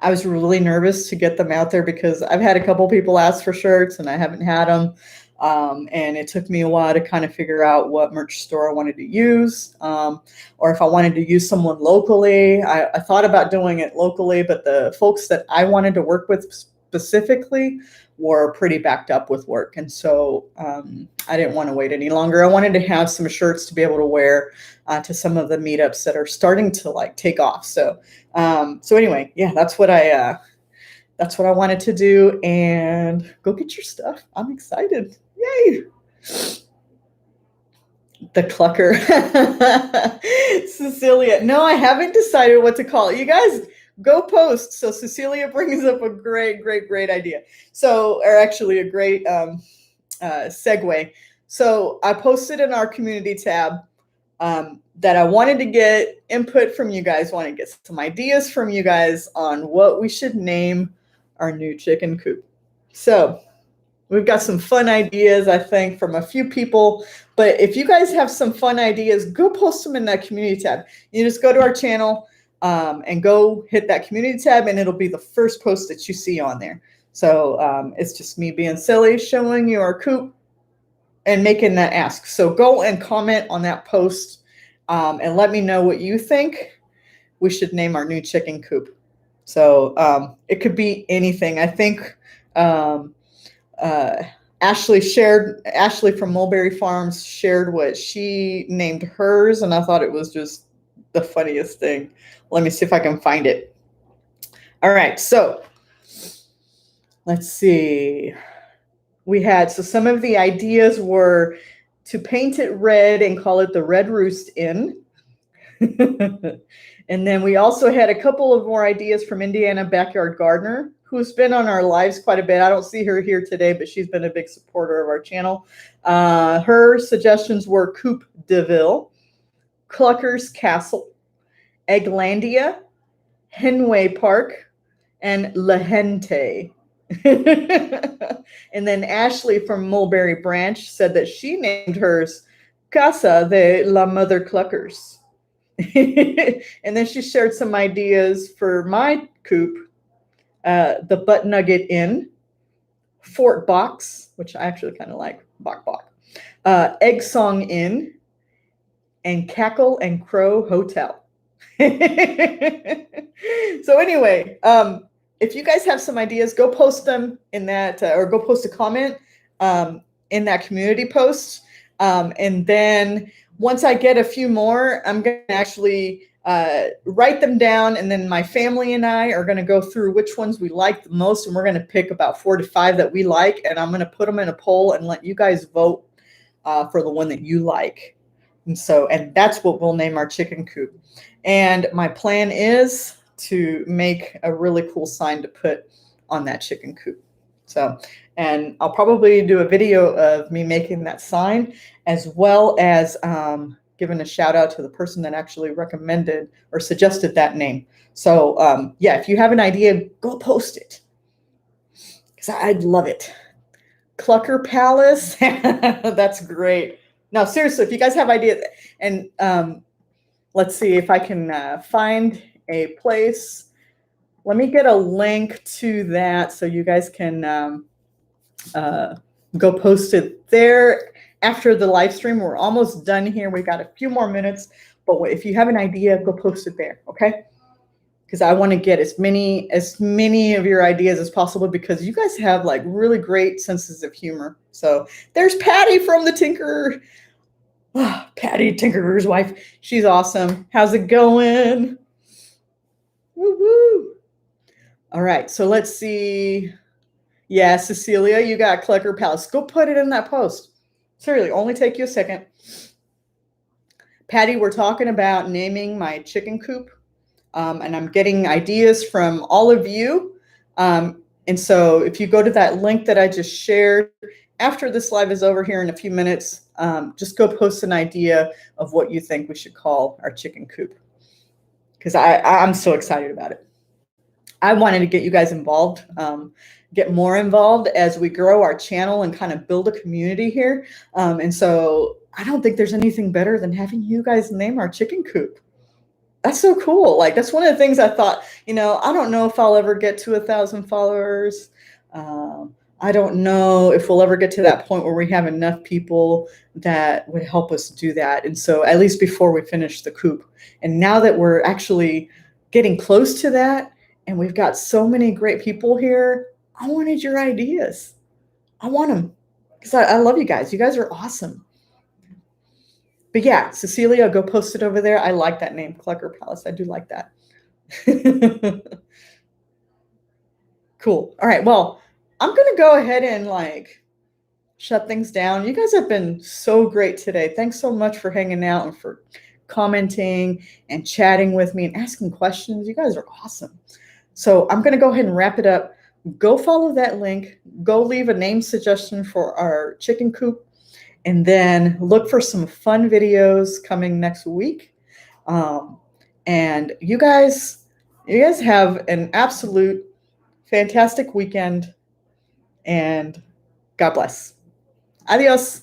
S1: I was really nervous to get them out there because I've had a couple people ask for shirts and I haven't had them. And it took me a while to kind of figure out what merch store I wanted to use, or if I wanted to use someone locally. I thought about doing it locally, but the folks that I wanted to work with specifically were pretty backed up with work. And so I didn't want to wait any longer. I wanted to have some shirts to be able to wear to some of the meetups that are starting to like take off. So anyway, yeah, that's what I wanted to do. And go get your stuff. I'm excited. Yay. The clucker. Cecilia. No, I haven't decided what to call it. You guys go post. So Cecilia brings up a great idea. So, or actually a great segue. So I posted in our community tab that I wanted to get input from you guys, want to get some ideas from you guys on what we should name our new chicken coop. So we've got some fun ideas, I think, from a few people. But if you guys have some fun ideas, go post them in that community tab. You just go to our channel and go hit that community tab, and it'll be the first post that you see on there. So it's just me being silly, showing you our coop and making that ask. So go and comment on that post and let me know what you think we should name our new chicken coop. So it could be anything. I think um, uh, Ashley from Mulberry Farms shared what she named hers, and I thought it was just the funniest thing. Let me see if I can find it. All right, so let's see. So some of the ideas were to paint it red and call it the Red Roost Inn. And then we also had a couple of more ideas from Indiana Backyard Gardener, who's been on our lives quite a bit. I don't see her here today, but she's been a big supporter of our channel. Her suggestions were Coop Deville, Clucker's Castle, Egglandia, Henway Park, and La Gente. And then Ashley from Mulberry Branch said that she named hers Casa de la Mother Cluckers. And then she shared some ideas for my coop, the Butt Nugget Inn, Fort Box, which I actually kind of like, Bok Bok, Egg Song Inn, and Cackle and Crow Hotel. So anyway, if you guys have some ideas, go post them in that, or go post a comment in that community post. And then once I get a few more, I'm going to actually write them down. And then my family and I are going to go through which ones we like the most. And we're going to pick about 4 to 5 that we like. And I'm going to put them in a poll and let you guys vote for the one that you like. And that's what we'll name our chicken coop. And my plan is to make a really cool sign to put on that chicken coop. And I'll probably do a video of me making that sign, as well as giving a shout out to the person that actually recommended or suggested that name. So yeah, if you have an idea, go post it, because I'd love it. Clucker Palace, that's great. No, seriously, if you guys have ideas, and let's see if I can find a place. Let me get a link to that so you guys can go post it there after the live stream. We're almost done here. We've got a few more minutes, but if you have an idea, go post it there, okay? Because I want to get as many of your ideas as possible, because you guys have like really great senses of humor. So there's Patty from the Tinkerer. Oh, Patty, Tinkerer's wife. She's awesome. How's it going? Woo-hoo. All right, so let's see. Yeah, Cecilia, you got Clucker Palace. Go put it in that post. Seriously, only take you a second. Patty, we're talking about naming my chicken coop, and I'm getting ideas from all of you. And so if you go to that link that I just shared, after this live is over here in a few minutes, just go post an idea of what you think we should call our chicken coop, because I'm so excited about it. I wanted to get you guys involved, get more involved as we grow our channel and kind of build a community here. And so I don't think there's anything better than having you guys name our chicken coop. That's so cool. Like, that's one of the things I thought, I don't know if I'll ever get to 1,000 followers. I don't know if we'll ever get to that point where we have enough people that would help us do that. And so at least before we finish the coop. And now that we're actually getting close to that, and we've got so many great people here, I wanted your ideas. I want them, because I love you guys. You guys are awesome. But yeah, Cecilia, go post it over there. I like that name, Clucker Palace. I do like that. Cool. All right. Well, I'm going to go ahead and shut things down. You guys have been so great today. Thanks so much for hanging out and for commenting and chatting with me and asking questions. You guys are awesome. So I'm going to go ahead and wrap it up. Go follow that link. Go leave a name suggestion for our chicken coop. And then look for some fun videos coming next week. And you guys have an absolute fantastic weekend. And God bless. Adios.